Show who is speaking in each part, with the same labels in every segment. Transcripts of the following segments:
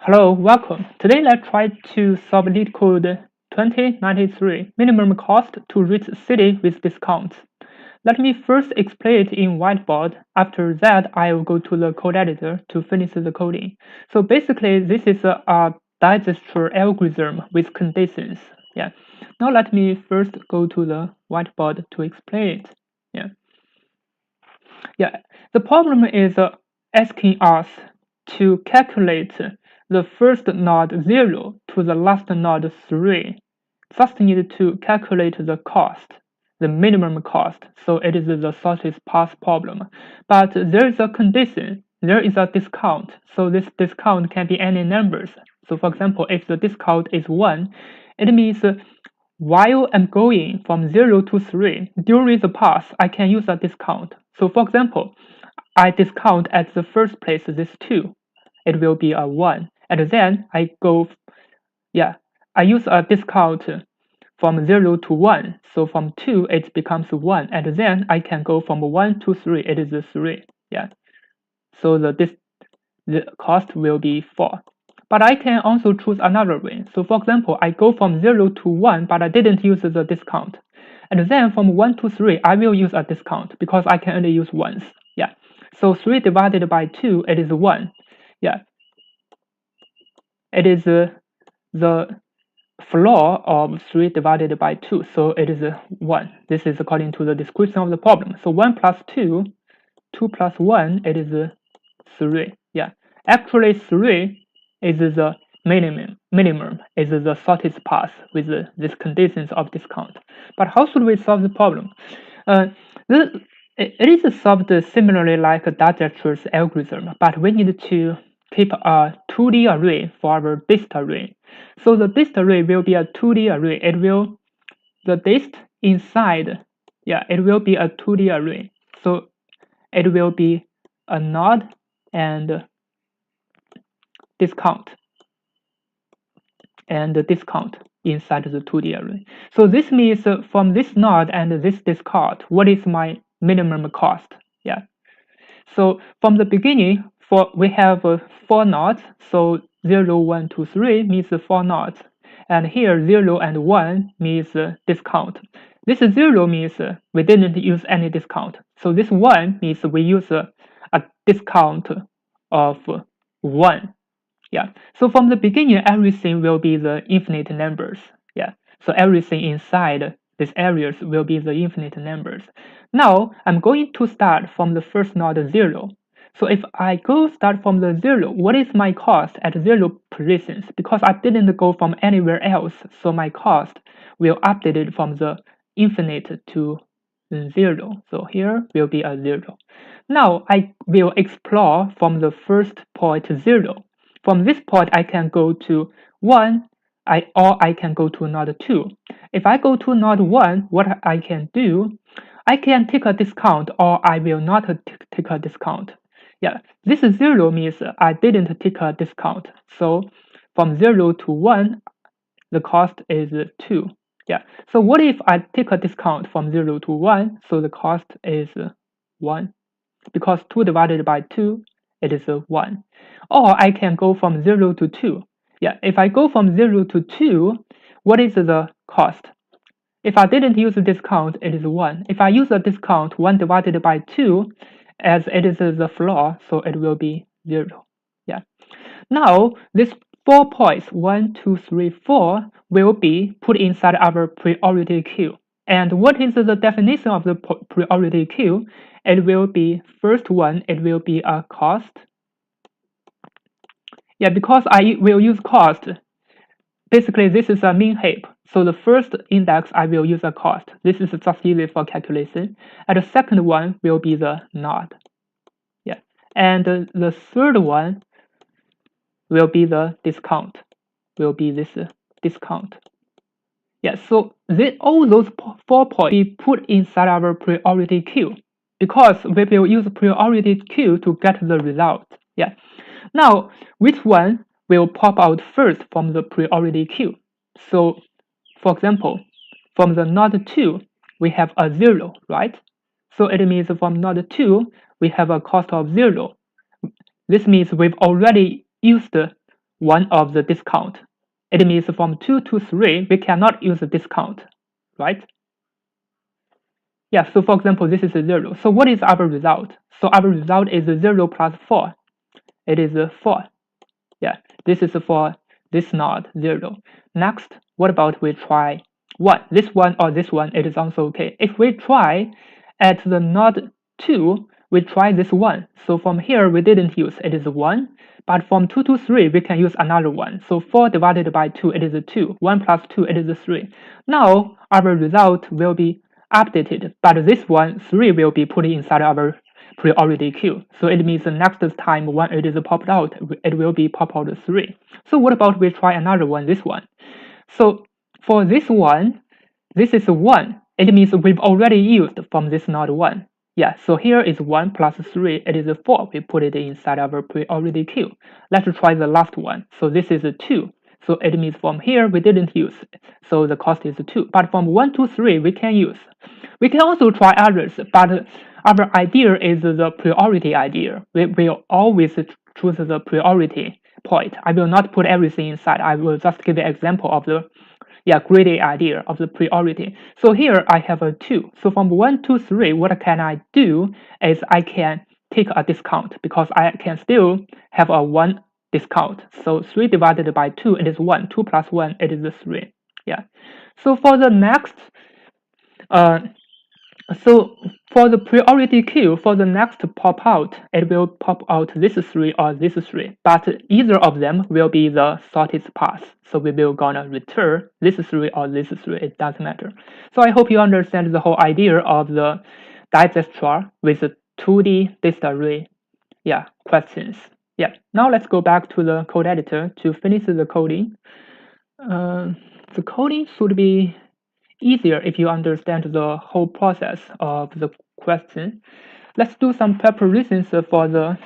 Speaker 1: Hello, welcome. Today let's try to solve Leetcode 2093, minimum cost to reach city with discounts. Let me first explain it in whiteboard. After that, I will go to the code editor to finish the coding. So basically, this is a digester algorithm with conditions. Yeah. Now let me first go to the whiteboard to explain it. Yeah. Yeah. The problem is asking us to calculate the first node 0 to the last node 3. First need to calculate the cost, the minimum cost. So it is the shortest path problem. But there is a condition. There is a discount. So this discount can be any numbers. So for example, if the discount is 1, it means while I'm going from 0 to 3, during the path, I can use a discount. So for example, I discount at the first place this 2. It will be a 1. And then I go, I use a discount from 0 to 1. So from 2, it becomes 1. And then I can go from 1 to 3. It is 3. Yeah. So the cost will be 4. But I can also choose another way. So for example, I go from 0 to 1, but I didn't use the discount. And then from 1 to 3, I will use a discount because I can only use once. Yeah. So 3 divided by 2, it is 1. Yeah. It is the floor of 3 divided by 2. So it is 1. This is according to the description of the problem. So 1 plus 2, 2 plus 1, it is 3. Yeah. Actually, 3 is the minimum is the shortest path with these conditions of discount. But how should we solve the problem? It is solved similarly like a digester's algorithm, but we need to keep a 2D array for our dist array. So the dist array will be a 2D array. The dist inside, it will be a 2D array. So it will be a node and discount inside the 2D array. So this means from this node and this discount, what is my minimum cost? Yeah. So from the beginning, we have 4 nodes. So 0, 1, 2, 3 means 4 nodes. And here 0 and 1 means discount. This 0 means we didn't use any discount. So this 1 means we use a discount of 1. Yeah. So from the beginning, everything will be the infinite numbers. Yeah. So everything inside these areas will be the infinite numbers. Now I'm going to start from the first node 0. So if I go start from the 0, what is my cost at 0 positions? Because I didn't go from anywhere else, so my cost will update it from the infinite to 0. So here will be a 0. Now I will explore from the first point 0. From this point, I can go to 1, or I can go to node 2. If I go to node 1, what I can do, I can take a discount, or I will not take a discount. Yeah, this 0 means I didn't take a discount. So from 0 to 1, the cost is 2. Yeah, so what if I take a discount from 0 to 1? So the cost is 1. Because 2 divided by 2, it is 1. Or I can go from 0 to 2. Yeah, if I go from 0 to 2, what is the cost? If I didn't use a discount, it is 1. If I use a discount, 1 divided by 2, as it is the floor, so it will be 0. Yeah. Now, these 4 points, 1, 2, 3, 4, will be put inside our priority queue. And what is the definition of the priority queue? It will be first one, it will be a cost. Yeah, because I will use cost. Basically, this is a min heap. So the first index, I will use a cost. This is just easy for calculation. And the second one will be the node. Yeah, and the third one will be the discount. Will be this discount. Yeah, so all those 4 points be put inside our priority queue because we will use priority queue to get the result. Yeah. Now, which one will pop out first from the priority queue? So, for example, from the node 2, we have a 0, right? So it means from node 2, we have a cost of 0. This means we've already used one of the discount. It means from 2 to 3, we cannot use a discount, right? Yeah, so for example, this is a 0. So what is our result? So our result is 0 plus 4. It is 4. Yeah, this is for this node 0. Next, what about we try 1? This one or this one, it is also okay. If we try at the node 2, we try this 1. So from here, we didn't use, it is 1. But from 2 to 3, we can use another 1. So 4 divided by 2, it is 2. 1 plus 2, it is 3. Now, our result will be updated, but this one, 3 will be put inside our priority queue. So it means the next time when it is popped out, it will be pop out 3. So what about we try another one, this one? So for this one, this is 1. It means we've already used from this node 1. Yeah, so here is 1 plus 3, it is 4. We put it inside our priority queue. Let's try the last one. So this is 2. So it means from here we didn't use, so the cost is 2. But from 1 to 3 we can use. We can also try others, but our idea is the priority idea. We will always choose the priority point. I will not put everything inside. I will just give an example of the greedy idea of the priority. So here I have a 2. So from 1 to 3, what can I do is I can take a discount because I can still have a 1 discount. So 3 divided by 2, it is 1. 2 plus 1, it is 3. Yeah. So for the next, so for the priority queue, for the next pop out, it will pop out this 3 or this 3, but either of them will be the shortest path. So we will gonna return this 3 or this 3, it doesn't matter. So I hope you understand the whole idea of the digester with the 2D list array questions. Yeah, now let's go back to the code editor to finish the coding. The coding should be easier if you understand the whole process of the question. Let's do some preparations for the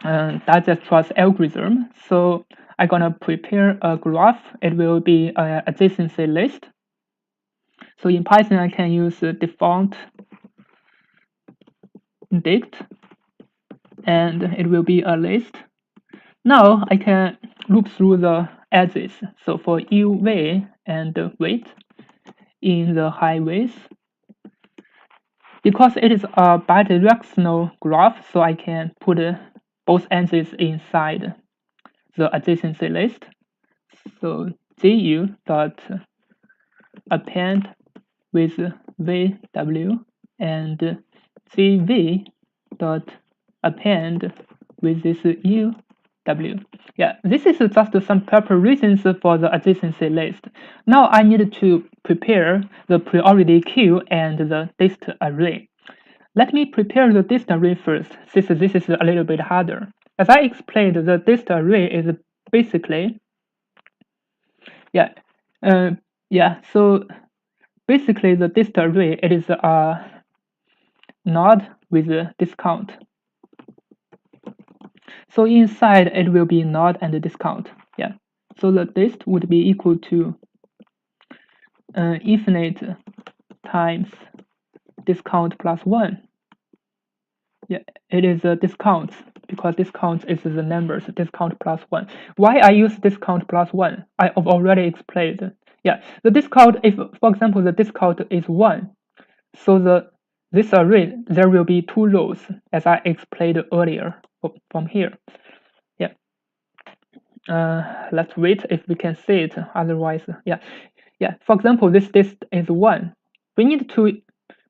Speaker 1: digest algorithm. So I'm gonna prepare a graph. It will be an adjacency list. So in Python, I can use default dict, and it will be a list. Now I can loop through the edges. So for uv and weight in the highways, because it is a bidirectional graph, so I can put both edges inside the adjacency list. So gu dot append with vw and gv dot append with this uw. Yeah, this is just some preparations for the adjacency list. Now I need to prepare the priority queue and the list array. Let me prepare the list array first, since this is a little bit harder. As I explained, the list array is basically, so basically the list array, it is a node with a discount. So inside it will be node and discount. Yeah. So the list would be equal to infinite times discount plus 1. Yeah, it is a discount because discount is the numbers, discount plus 1. Why I use discount plus 1? I have already explained. Yeah, the discount, if for example the discount is 1, so this array there will be 2 rows as I explained earlier from here. Yeah. Let's wait if we can see it. Otherwise, yeah. For example, this list is 1. We need to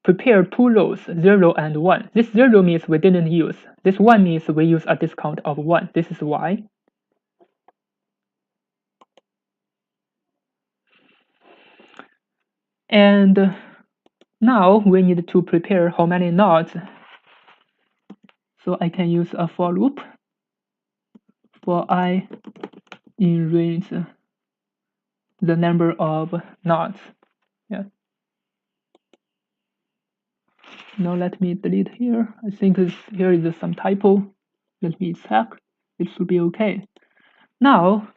Speaker 1: prepare 2 rows, 0 and 1. This 0 means we didn't use. This 1 means we use a discount of 1. This is why. And now we need to prepare how many nodes. So I can use a for loop for I in range the number of nodes. Yeah. Now let me delete here. I think here is some typo. Let me check. It should be okay. Now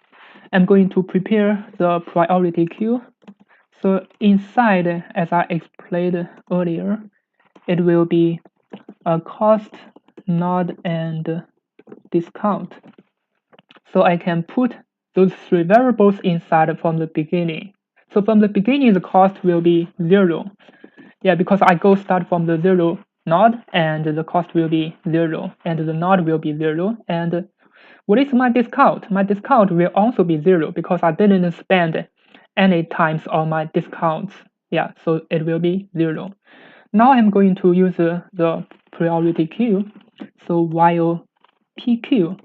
Speaker 1: I'm going to prepare the priority queue. So inside, as I explained earlier, it will be a cost, node, and discount. So I can put those three variables inside from the beginning. So from the beginning, the cost will be 0. Yeah, because I go start from the 0 node, and the cost will be 0, and the node will be 0. And what is my discount? My discount will also be 0 because I didn't spend any times on my discounts. Yeah, so it will be 0. Now I'm going to use the priority queue. So while PQ,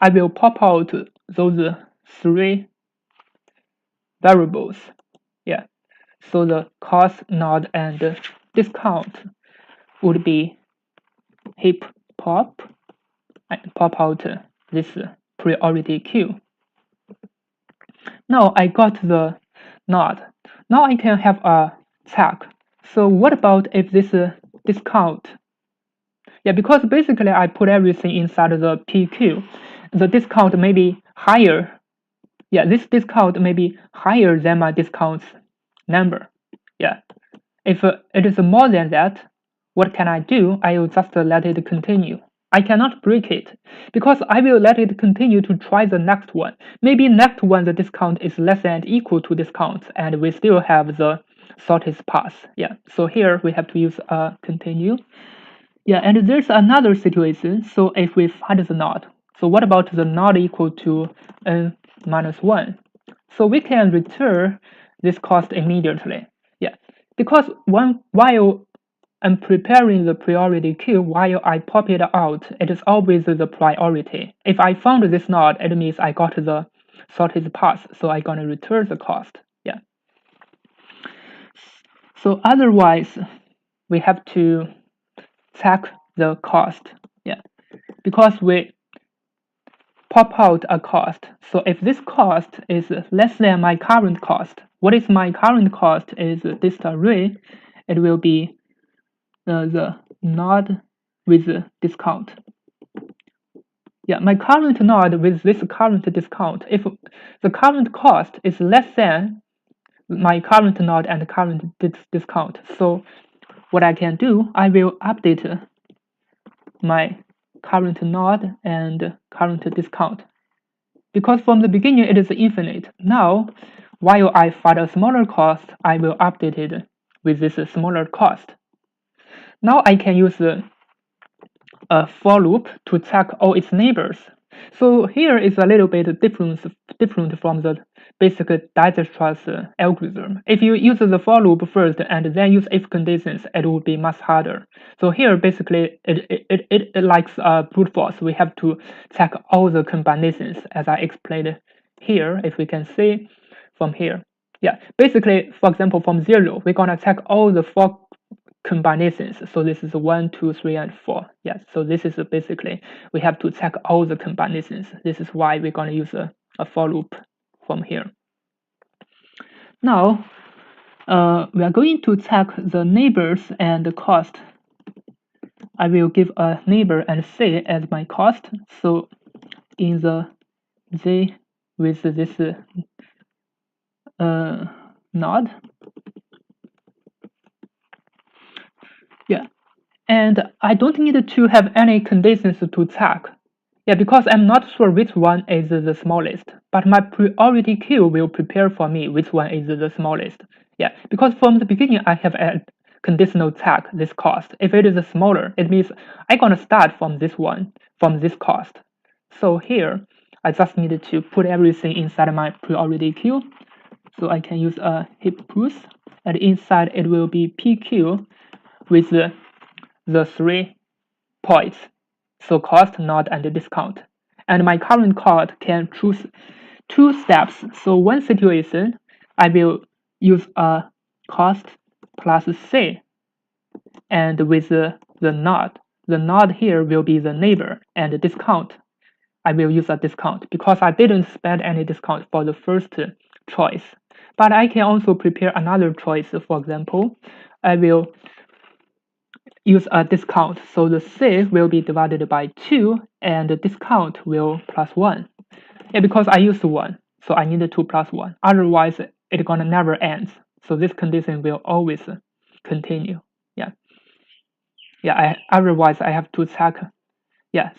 Speaker 1: I will pop out those three variables. Yeah, so the cost, node, and discount would be heap pop and pop out this priority queue. Now I got the node. Now I can have a tag. So what about if this discount? Yeah, because basically I put everything inside the PQ. The discount may be higher. Yeah, this discount may be higher than my discounts number. Yeah, if it is more than that, what can I do? I will just let it continue. I cannot break it because I will let it continue to try the next one. Maybe next one the discount is less than equal to discount and we still have the shortest path. Yeah, so here we have to use continue. Yeah, and there's another situation. So if we find the node, so what about the node equal to n minus 1? So we can return this cost immediately. Yeah, because while I'm preparing the priority queue, while I pop it out, it is always the priority. If I found this node, it means I got the shortest path, so I'm gonna return the cost. Yeah. So otherwise, we have to check the cost. Yeah, because we pop out a cost. So if this cost is less than my current cost, what is my current cost is this array. It will be the node with discount. Yeah, my current node with this current discount. If the current cost is less than my current node and current discount, so what I can do, I will update my current node and current discount. Because from the beginning it is infinite. Now, while I find a smaller cost, I will update it with this smaller cost. Now I can use a for loop to check all its neighbors. So here is a little bit different from the basic Dijkstra's algorithm. If you use the for loop first and then use if conditions, it would be much harder. So here basically it likes brute force. We have to check all the combinations as I explained here. If we can see from here. Yeah, basically, for example, from 0, we're gonna check all the 4 combinations. So this is 1, 2, 3, and 4. Yeah, so this is basically we have to check all the combinations. This is why we're going to use a for loop from here. Now we are going to check the neighbors and the cost. I will give a neighbor and C as my cost. So in the Z with this node. Yeah, and I don't need to have any conditions to check. Yeah, because I'm not sure which one is the smallest, but my priority queue will prepare for me which one is the smallest. Yeah, because from the beginning I have a conditional check this cost. If it is smaller, it means I'm gonna start from this one, from this cost. So here, I just need to put everything inside my priority queue. So I can use a heap push, and inside it will be PQ with the 3 points. So cost, node, and discount. And my current code can choose 2 steps. So one situation, I will use a cost plus C, and with the node. The node here will be the neighbor, and the discount, I will use a discount because I didn't spend any discount for the first choice. But I can also prepare another choice. For example, I will use a discount. So the C will be divided by 2 and the discount will plus 1. Yeah, because I used 1, so I need 2 plus 1. Otherwise, it's gonna never end. So this condition will always continue. Yeah. Yeah, otherwise I have to check. Yes,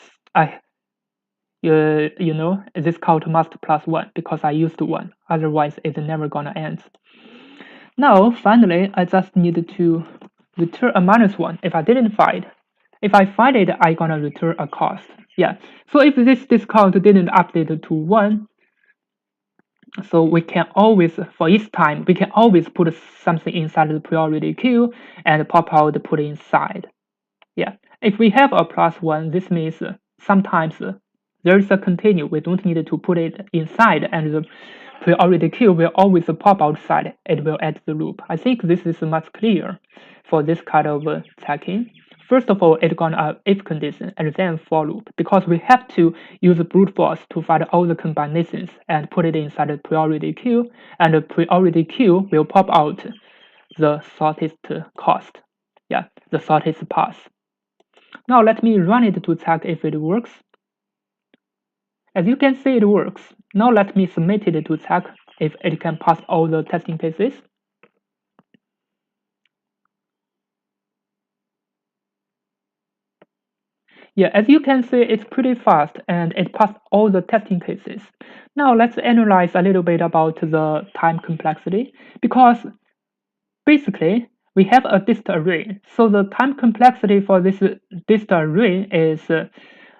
Speaker 1: you know, this count must plus 1 because I used 1, otherwise it's never gonna end. Now finally I just need to return a -1 if I didn't find. If I find it, I gonna return a cost. Yeah, so if this discount didn't update to 1, so we can always, for each time, we can always put something inside the priority queue and pop out put inside. Yeah, if we have a +1, this means sometimes there is a continue. We don't need to put it inside, and the priority queue will always pop outside. It will add the loop. I think this is much clearer for this kind of checking. First of all, it's gonna if condition and then for loop because we have to use brute force to find all the combinations and put it inside the priority queue, and the priority queue will pop out the shortest cost. Yeah, the shortest path. Now let me run it to check if it works. As you can see, it works. Now let me submit it to check if it can pass all the testing cases. Yeah, as you can see, it's pretty fast and it passed all the testing cases. Now let's analyze a little bit about the time complexity because basically we have a dist array. So the time complexity for this dist array is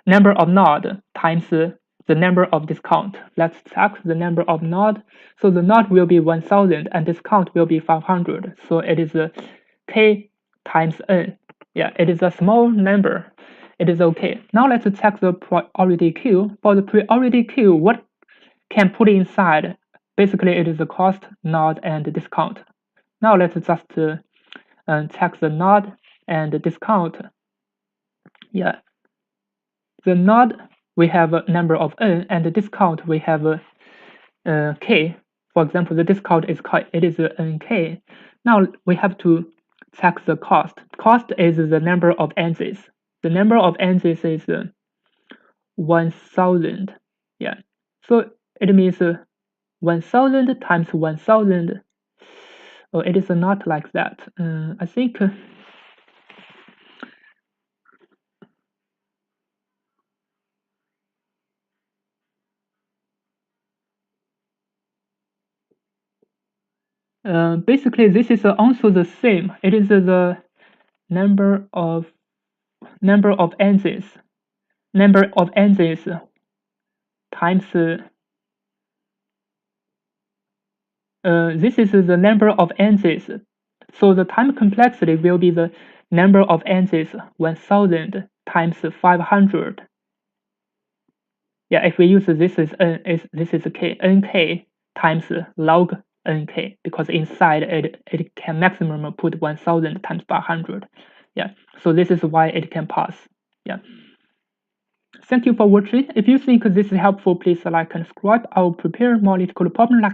Speaker 1: number of node times the number of discount. Let's check the number of node. So the node will be 1000 and discount will be 500. So it is k times n. Yeah, it is a small number. It is okay. Now let's check the priority queue. For the priority queue, what can put inside? Basically, it is the cost, node, and discount. Now let's just check the node and the discount. Yeah, the node we have a number of n, and the discount we have k. For example, the discount is k, it is nk. Now we have to check the cost. Cost is the number of entries. The number of entries is 1000. Yeah, so it means 1000 times 1000. Oh, it is not like that. I think basically this is also the same. It is the number of entries times this is the number of entries. So the time complexity will be the number of entries 1000 times 500. Yeah, if we use this is this is k nk times log nk because inside it can maximum put 1000 times 500. Yeah, so this is why it can pass. Yeah. Thank you for watching. If you think this is helpful, please like and subscribe. I will prepare more Leetcode problem like